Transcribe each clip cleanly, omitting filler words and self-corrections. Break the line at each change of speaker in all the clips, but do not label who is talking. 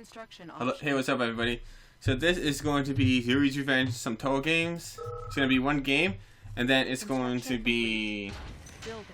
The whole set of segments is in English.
construction
Hello,
options.
hey, what's up, everybody? So this is going to be Yuris Revenge, some Toe games. It's going to be one game, and then it's going to be
Building.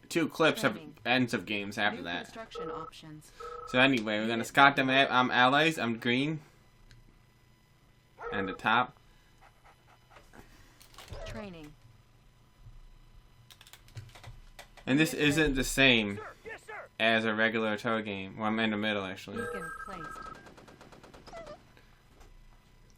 2 clips of
Training.
ends of games after
New
that.
construction options.
So anyway, we're going to scout them. I'm allies. I'm green. And the top.
Training.
And this isn't the same as a regular Toe game. Well, I'm in the middle, actually.
Beacon placed.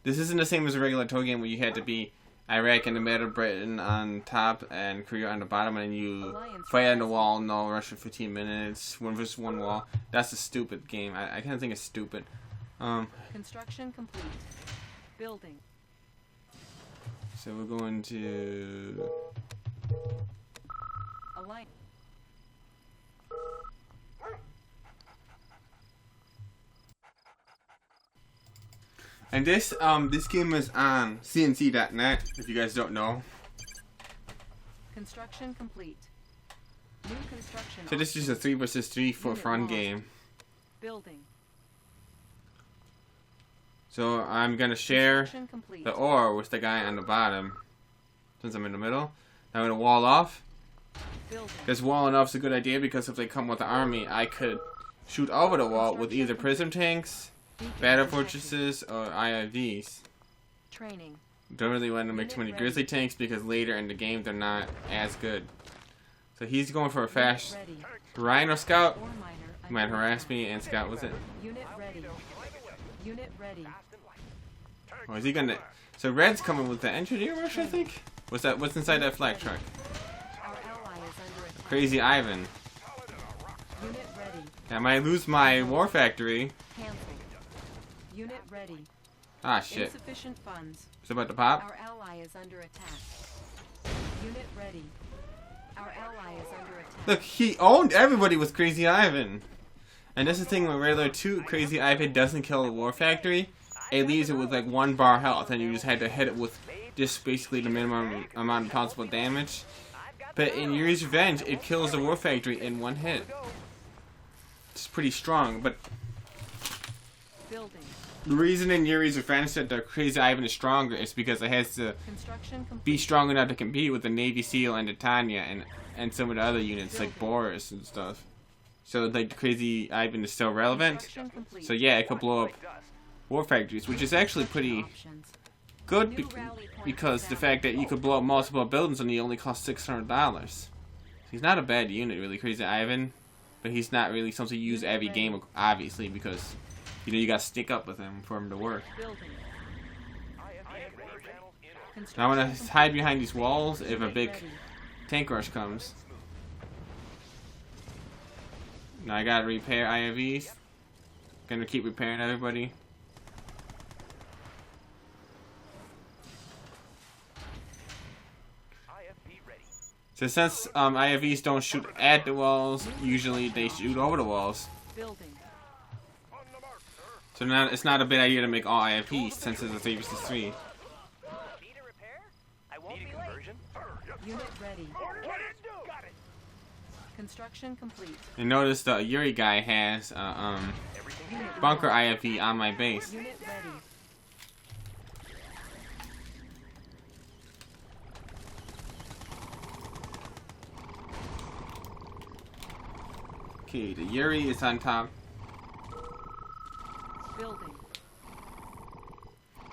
This isn't the same as a regular Toe game where you had to be Iraq in the middle, Britain on top, and Korea on the bottom, and you fight on the wall, no rush for 15 minutes, 1 versus 1 wall. That's a stupid game. I kind of think it's stupid.
Construction complete. Building.
So we're going to...
Align.
And this game is on cnc.net, if you guys don't know.
Construction complete. New construction.
So this is a 3 versus 3 for fun game.
Building.
So I'm gonna share
Construction complete.
the ore with the guy on the bottom, since I'm in the middle. I'm gonna wall off.
Building.
Because walling off is a good idea, because if they come with the army, I could shoot over the wall with either prism tanks,
Beacon
battle
detected.
fortresses, or IIVs.
Training.
Don't really want to make too many grizzly tanks because later in the game they're not as good. So he's going for a fast
Ready.
Rhino Scout.
Ore miner.
He might harass me and scout with it.
Unit ready. Unit ready.
Oh, is he gonna? So Red's coming with the engineer rush, I think. What's that? What's inside that flag truck?
Our ally is under attack.
Crazy Ivan.
Unit ready.
I might lose my war factory.
Cancelled. Unit ready.
Ah, shit.
Insufficient funds.
It's about to pop.
Our ally is under attack. Unit ready. Our ally is under attack.
Look, he owned everybody with Crazy Ivan. And that's the thing with regular 2, Crazy Ivan doesn't kill the war factory. It leaves it with like 1 bar health, and you just had to hit it with just basically the minimum amount of possible damage. But in Yuris Revenge, it kills the war factory in 1 hit. It's pretty strong, but
Building.
the reason in Yuris Revenge that the Crazy Ivan is stronger is because it has to
Construction complete.
be strong enough to compete with the Navy SEAL and the Tanya and some of the other units like Boris and stuff. So like the Crazy Ivan is still relevant.
Construction complete.
So yeah, it could blow up war factories, which is actually pretty
Options.
good
New rally point
because the
established.
fact that you could blow up multiple buildings and he only costs $600. He's not a bad unit, really, Crazy Ivan, but he's not really something you use every game, obviously, because you know you got to stick up with him for him to work.
Building.
Now I'm gonna
Construction
hide behind these walls if a
Unit
big
ready.
tank rush comes. Now I gotta repair IFVs. Gonna keep repairing everybody. So since IFVs don't shoot at the walls, usually they shoot over the walls.
Building.
So now it's not a bad idea to make all IFVs since it's a 3 versus 3.
Need a repair? I won't be late.
Unit ready. Construction complete.
And notice the Yuri guy has
Unit
bunker IFV on my base.
Unit ready.
Okay, the Yuri is on top,
Building.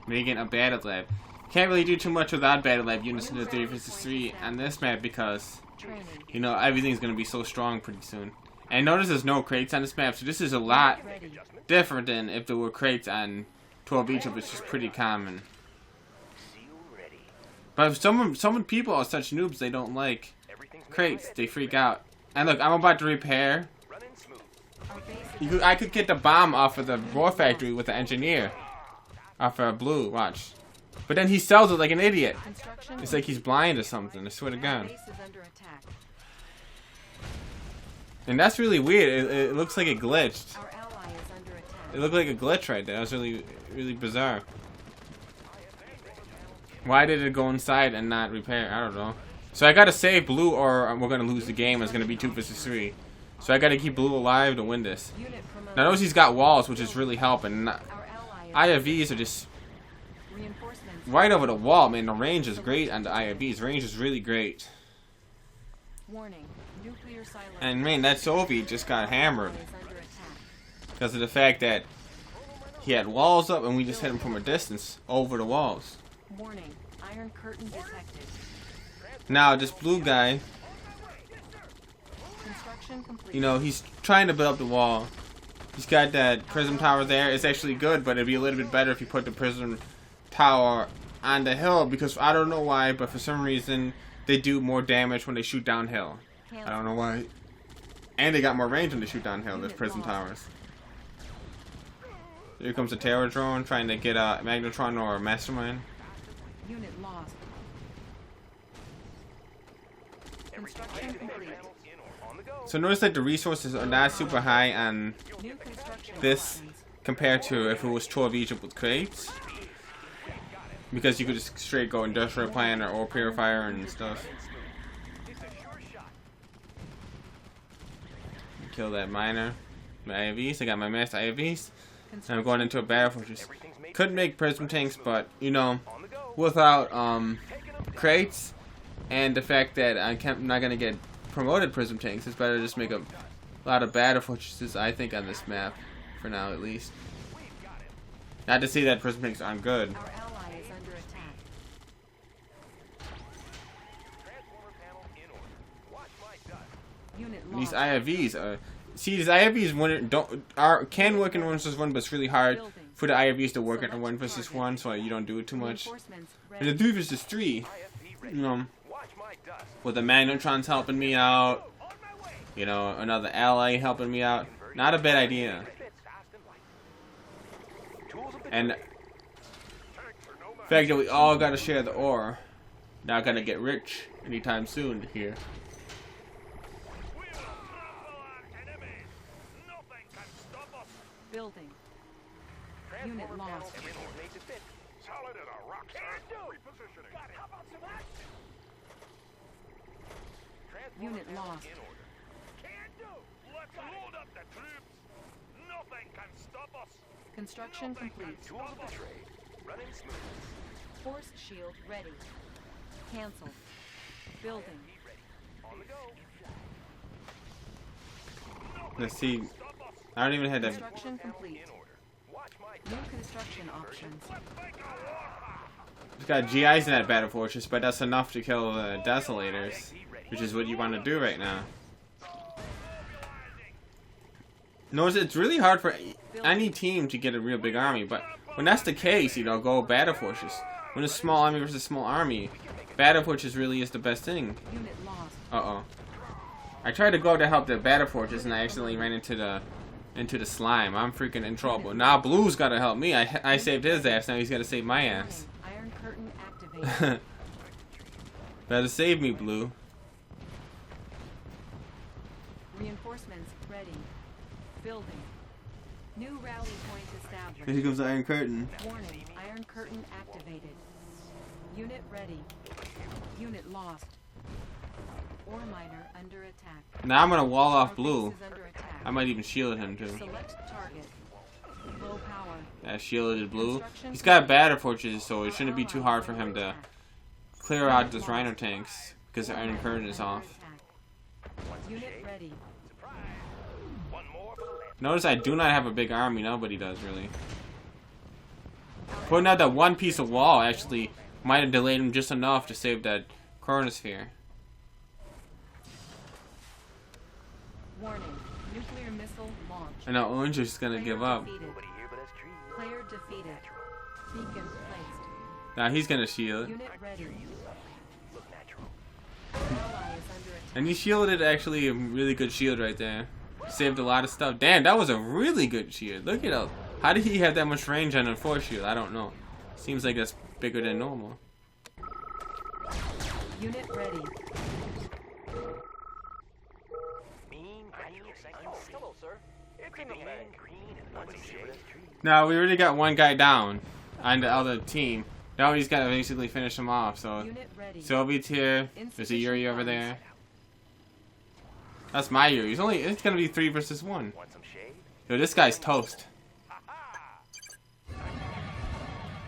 making a battle lab. Can't really do too much without battle lab units in the 3 versus 3 on this map because,
Training.
you know, everything's gonna be so strong pretty soon. And notice there's no crates on this map, so this is a lot
Ready.
different than if there were crates on 12 Egypt, which is pretty common. But some people are such noobs they don't like crates. They freak out. And look, I'm about to repair.
Our base
I could get the bomb off of the war factory with the engineer. Off of blue, watch. But then he sells it like an idiot.
construction.
It's like he's blind or something, I swear to
Our
God.
base is under attack.
And that's really weird. It looks like it glitched.
Our ally is under attack.
It looked like a glitch right there. That was really bizarre. Why did it go inside and not repair? I don't know. So I gotta save blue or we're gonna lose the game. It's gonna be 2 versus 3. So I gotta keep blue alive to win this.
Unit promoted.
Now notice he's got walls, which is really helping.
Our ally is
IFVs are just
reinforcements.
right over the wall, man. The range is great on the IFVs. Range is really great.
Warning. Nuclear silence.
And man, that Soviet just got hammered
Is under attack.
because of the fact that he had walls up and we just hit him from a distance over the walls.
Warning. Iron curtain detected.
Now this blue guy,
Construction complete.
you know, he's trying to build up the wall. He's got that prism tower there. It's actually good, but it'd be a little bit better if you put the prism tower on the hill, because I don't know why, but for some reason they do more damage when they shoot downhill. I don't know why. And they got more range when they shoot downhill, those prism towers. Here comes a terror drone trying to get a Magnetron or a Mastermind.
Unit lost. Construction complete.
So notice that the resources are not super high on
New construction
this
options.
compared to if it was Tour of Egypt with crates. Because you could just straight go industrial plant or ore purifier and stuff. Kill that miner. My IVs, I got my master IVs. And I'm going into a battle fortress. Could make prism tanks, but you know, without crates and the fact that I'm not gonna get promoted prism tanks, it's better to just make a lot of battle fortresses, I think, on this map for now at least. Not to say that prism tanks aren't good.
Our ally is under attack. Unit
These
lost.
IFVs are. See, these IFVs can work in 1 versus 1, but it's really hard for the IFVs to work in 1 versus 1, so you don't do it too much.
Reinforcements
And the
ready.
3 versus 3, you know, with the Magnetrons helping me out, you know, another ally helping me out, not a bad idea. And the fact that we all gotta share the ore, not gonna get rich anytime soon here.
Building. Unit lost.
Solid as a rock, sir. Repositioning. How about some action?
Unit lost.
Can do. Let's load up the troops. Nothing can stop us.
Construction complete.
Tools of the trade. Running smooth.
Force shield ready. Cancel. Building.
On the go.
Let's see. I don't even have that.
Construction complete.
Watch my
New construction options.
It's got GIs in that battle fortress, but that's enough to kill the Desolators, which is what you want to do right now. Notice it's really hard for any team to get a real big army, but when that's the case, you know, go battle fortress. When it's small army versus small army, battle fortress really is the best thing.
Unit lost.
Uh-oh. I tried to go to help the battle fortress and I accidentally ran into the slime. I'm freaking in trouble. Now Blue's gotta help me. I saved his ass, now he's gotta save my ass.
Iron curtain activated.
Better save me, Blue.
Reinforcements ready. Building. New rally point established.
Here comes the Iron Curtain.
Warning. Iron curtain activated. Unit ready. Unit lost. Ore miner under attack.
Now I'm gonna wall off
Our
Blue.
base is under attack.
I might even shield him too.
Select target. Low power.
That shielded Blue. He's got battle fortresses, so it shouldn't be too hard for him to clear out those Rhino tanks because the Iron Curtain is off.
Unit ready.
one more for the land.
Notice I do not have a big army. Nobody does really. Putting out that one piece of wall actually might have delayed him just enough to save that chronosphere.
Warning. Nuclear missile launch.
And now Orange is gonna give up.
Defeated.
Nobody here but us trees.
Player defeated. Beacon placed.
Now he's gonna shield.
Unit ready.
Look natural.
Ally is under attack.
And he shielded actually a really good shield right there. Saved a lot of stuff. Damn, that was a really good shield. Look at that. How did he have that much range on a force shield? I don't know. Seems like that's bigger than normal.
Unit ready.
Mean green hello, sir. It's in the bag. Green and unsaved.
Now we already got one guy down on the other team. Now he's gotta basically finish him off. So
Unit ready.
Soviet's here. There's a Yuri over there. That's my Yuri. It's gonna be 3 versus 1.
Want some shade?
Yo, this guy's toast.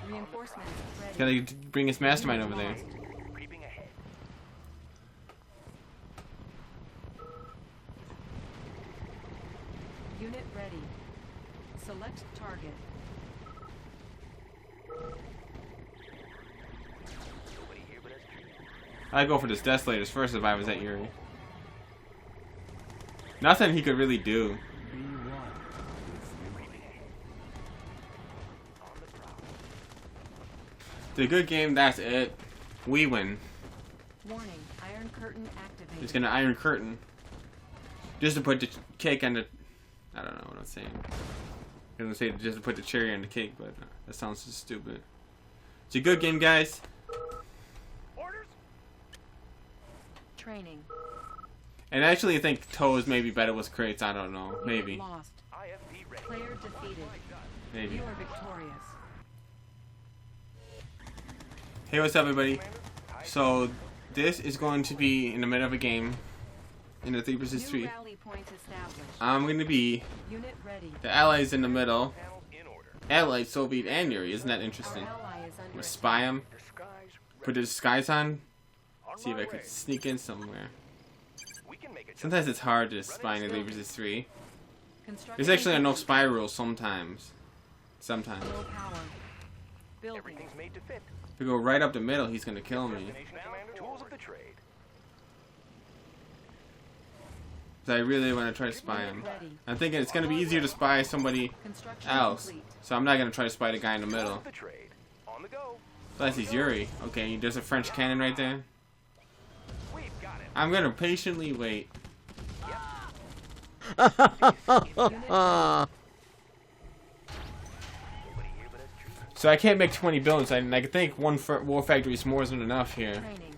Reinforcements ready.
Gotta bring his mastermind over there.
Creeping ahead.
Unit ready. Select target.
Nobody here but us.
I'd go for this Desolators first if I was at Yuri. Nothing he could really do. It's a good game, that's it. We win.
Warning, Iron Curtain activated.
He's gonna Iron Curtain. Just to put the cake on the... I don't know what I'm saying. I'm gonna say just to put the cherry on the cake, but that sounds so stupid. It's a good game, guys.
Orders?
Training.
And I actually think Toes may be better with crates, I don't know. Maybe.
Unit lost.
IFV ready.
Player defeated.
Maybe.
You are victorious.
Hey, what's up, everybody? So, this is going to be in the middle of a game. In the 3 versus 3.
New rally point established.
I'm going to be
Unit ready.
the allies in the middle.
Panels in order.
Allied, Soviet, and Yuri. Isn't that interesting?
Our ally is
I'm
under
gonna spy him.
Disguise
Put the disguise on.
on
See if
my
I could
way.
sneak in somewhere.
We can make it.
Sometimes it's hard to spy in the 3 versus 3.
Construction
There's actually a no
complete.
spy rule sometimes. Sometimes.
Low power. Building.
Everything's made to fit.
If we go right up the middle, he's gonna kill me.
Destination Commander. Tools of the trade.
So I really want to try to spy him.
Ready.
I'm thinking it's gonna be easier to spy somebody
Construction
else.
complete.
So I'm not gonna try to spy the guy in the
Tools
middle.
of the trade. On the go.
Plus he's Yuri. Okay, there's a French cannon right there.
We've got it.
I'm gonna patiently wait.
Unit
Nobody here but us. Tree.
So I can't make 20 builds. I think one war factory is more than enough here.
training.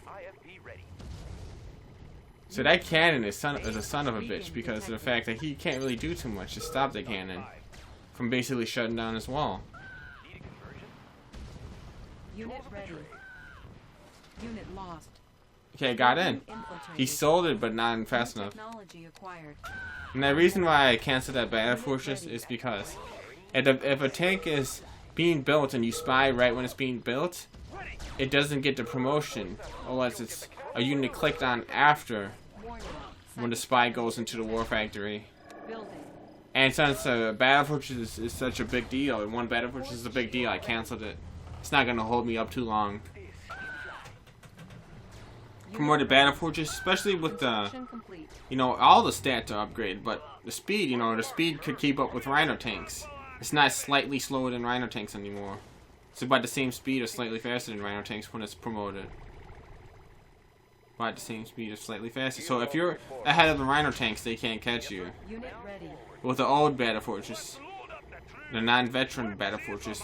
IFV ready.
So that cannon is a son of a bitch because of the fact that he can't really do too much to stop the cannon from basically shutting down his wall.
Need a conversion?
Unit ready. Unit lost.
Okay, I got in.
Infiltrated.
He sold it, but not fast
New
enough.
Technology acquired.
And the reason why I canceled that battle fortress is because if a tank is being built and you spy right when it's being built, it doesn't get the promotion unless it's a unit clicked on after
Warning.
when the spy goes into the war factory.
Building.
And since battle fortress is such a big deal, and one battle fortress is a big deal, I canceled it. It's not gonna hold me up too long. Promoted battle fortress, especially with the,
Construction complete.
you know, all the stats are upgraded, but the speed, you know, the speed could keep up with Rhino tanks. It's not slightly slower than Rhino tanks anymore. It's about the same speed or slightly faster than Rhino tanks when it's promoted. About the same speed or slightly faster. So if you're ahead of the Rhino tanks, they can't catch you.
Unit ready.
With the old battle fortress, the non-veteran battle fortress,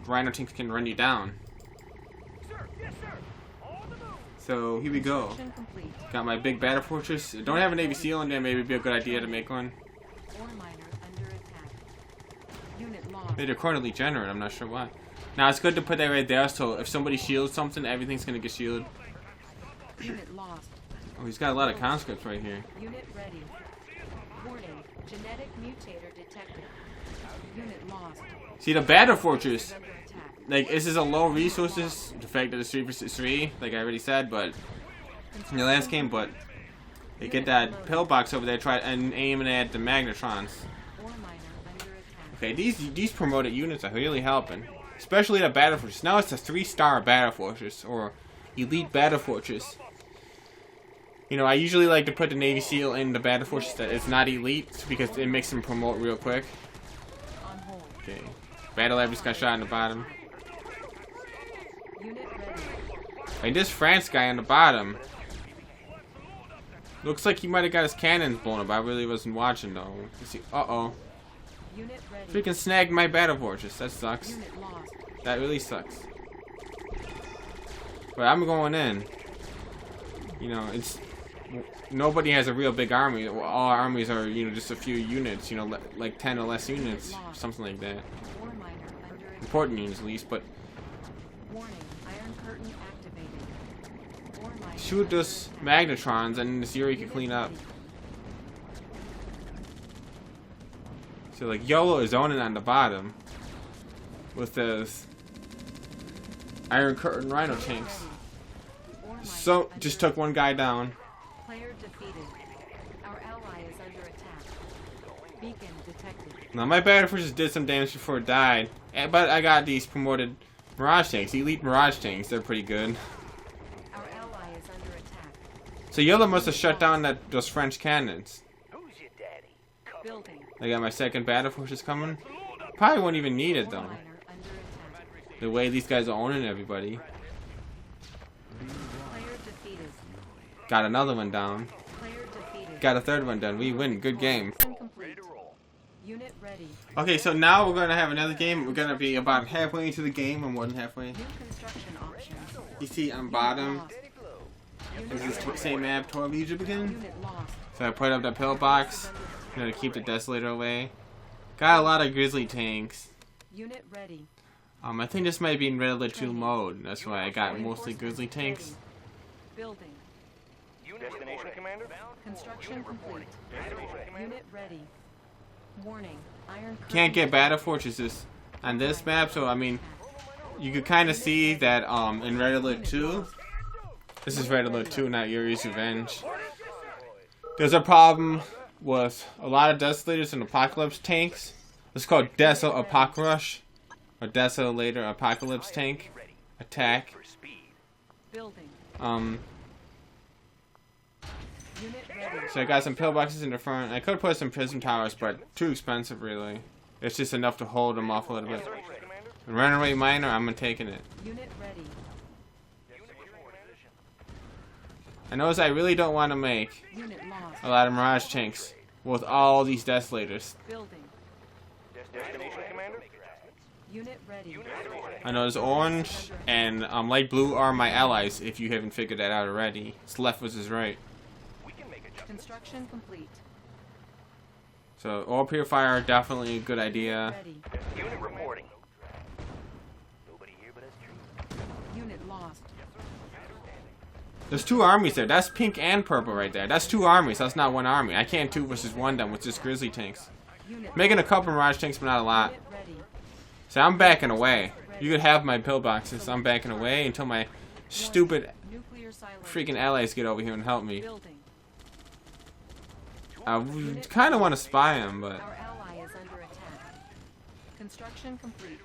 Rhino tanks can run you down.
Sir, yes, sir. On the move.
So here we go.
Construction complete.
Got my big battle fortress. Don't have a Navy SEAL in there. Maybe it'd be a good idea to make one.
Ore miner under attack. Unit lost.
They're currently generate. I'm not sure why. Now it's good to put that right there. So if somebody shields something, everything's gonna get shielded.
Unit lost.
Oh, he's got a lot of conscripts right here.
Unit ready. Warning. Genetic mutator detected. Unit lost.
See the battle fortress.
Under attack.
Like this is a low resources. The fact that it's 3 versus 3, like I already said, but in the last game, but they get that pillbox over there, try and aim it at the magnetrons.
Ore miner under attack.
Okay, these promoted units are really helping, especially the battle fortress. Now it's a 3-star battle fortress or elite battle fortress. You know, I usually like to put the Navy SEAL in the battle fortress that is not elite because it makes them promote real quick.
On hold.
Okay, battle lab just got shot in the bottom.
Unit ready.
Like this France guy on the bottom. Looks like he might have got his cannons blown up. I really wasn't watching though. Let's see. Uh-oh.
Unit ready.
Freaking snagged my battle fortress. That sucks.
Unit lost.
That really sucks. But I'm going in. You know, it's nobody has a real big army. All armies are, you know, just a few units. You know, like 10 or less units, something like that.
Ore miner under attack.
Important units at least. But
Warning. Iron curtain activated. Ore miner
shoot those magnetrons, and this Yuri can clean up. So like YOLO is owning on the bottom with those Iron Curtain Rhino tanks. So just took one guy down.
Player defeated. Our ally is under attack. Beacon detected.
Now my battle force just did some damage before it died, but I got these promoted Mirage tanks, elite Mirage tanks. They're pretty good.
Our ally is under attack.
So YOLO must have shut down those French cannons.
Who's your daddy?
Building.
I got my second battle forces coming. Probably won't even need it though.
Miner under attack.
The way these guys are owning everybody.
Player defeated.
Got another one down.
Player defeated.
Got a third one done. We win. Good game.
Complete. Unit ready.
Okay, so now we're going to have another game. We're going to be about halfway into the game, or more than halfway.
New construction options.
You see on bottom,
Lost.
is this same map, Tour of Egypt again?
Unit lost.
So I put up the pillbox, you know, to keep the Desolator away. Got a lot of Grizzly tanks.
Unit ready.
I think this might be in Red Alert 2 mode. That's why I got mostly Grizzly tanks.
Building.
Destination, Commander?
Construction complete. Unit ready. Warning. Iron curtain.
Can't get battle fortresses on this map, so I mean, you could kind of see that in Red Alert 2. This is Red Alert 2, not Yuri's Revenge. There's a problem with a lot of Desolators and Apocalypse tanks. It's called Apocalypse or Desolator Apocalypse tank attack.
Building. Unit ready.
So I got some pillboxes in the front. I could put some prism towers, but too expensive really. It's just enough to hold them off a little bit. And runaway miner, I'm taking it.
Unit ready.
I notice I really don't want to make
Unit lost.
a lot of Mirage tanks with all these Desolators.
Building.
Destination, Commander?
Unit ready.
I know there's orange and light blue are my allies, if you haven't figured that out already. It's left versus right.
We can make adjustments.
Construction complete.
So ore purifier, definitely a good idea.
Ready.
Unit reporting. Nobody here but us true.
Unit lost.
There's two armies there. That's pink and purple right there. That's two armies. That's not one army. I can't 2 versus 1 them with just Grizzly tanks.
Unit
Making a couple Mirage tanks, but not a lot.
Unit ready.
So I'm backing away. You could have my pillboxes. I'm backing away until my stupid
Nuclear silence.
freaking allies get over here and help me.
Building.
I kind of want to spy them, but
Our ally is under attack. Construction complete.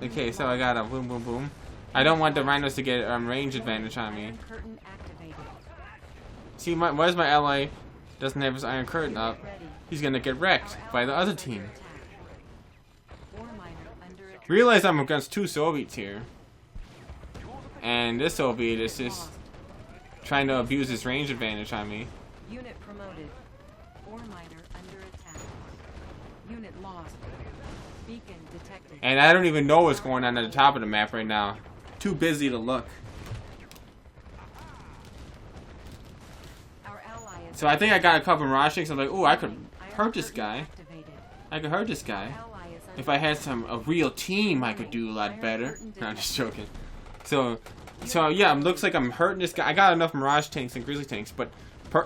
okay. So I got a boom, boom, boom. I don't want the rhinos to get range advantage on me.
Iron curtain activated.
See, where's my ally? Doesn't have his iron curtain up.
Ready.
He's gonna get wrecked by the other team.
Ore miner under attack.
Realize I'm against 2 Soviets here, and this Soviet is just trying to abuse his range advantage on me.
Unit promoted. Ore miner under attack. Unit lost. Beacon detected.
And I don't even know what's going on at the top of the map right now. Too busy to look.
Our ally is
So I think I got a couple Mirage tanks. I'm like, oh, I could hurt this
curtain
guy.
activated.
I could hurt this guy.
Ally is under
If I had a real team, I could do a lot better. No, I'm just joking. So yeah, it looks like I'm hurting this guy. I got enough Mirage tanks and Grizzly tanks, but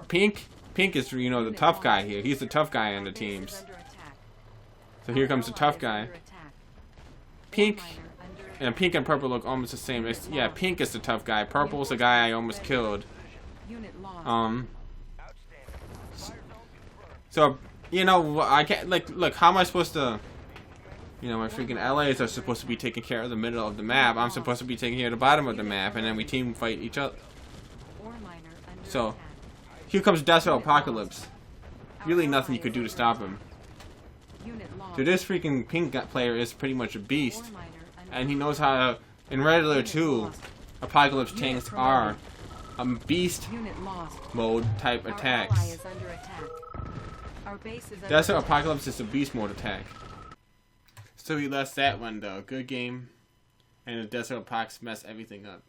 Pink is, you know, the tough guy here. He's the tough guy on the teams. So here comes the tough guy. Pink and Pink and Purple look almost the same. Yeah, Pink is the tough guy. Purple is the guy I almost killed.
Unit lost.
So you know, I can't look. How am I supposed to? You know, my freaking allies are supposed to be taking care of the middle of the map. I'm supposed to be taking care of the bottom of the map, and then we team fight each other.
Ore miner under
So
attack.
here comes Desert Apocalypse. Really nothing you could do to stop him.
Unit lost.
So this freaking Pink player is pretty much a beast,
Ore miner under
and he knows how to. In Red Alert 2, Apocalypse tanks are a beast
Unit lost.
mode type
Our
attacks.
ally is under attack. Our base is under
Desert
attack.
Apocalypse is a beast mode attack. So we lost that one though. Good game. And the Desert Apocalypse messed everything up.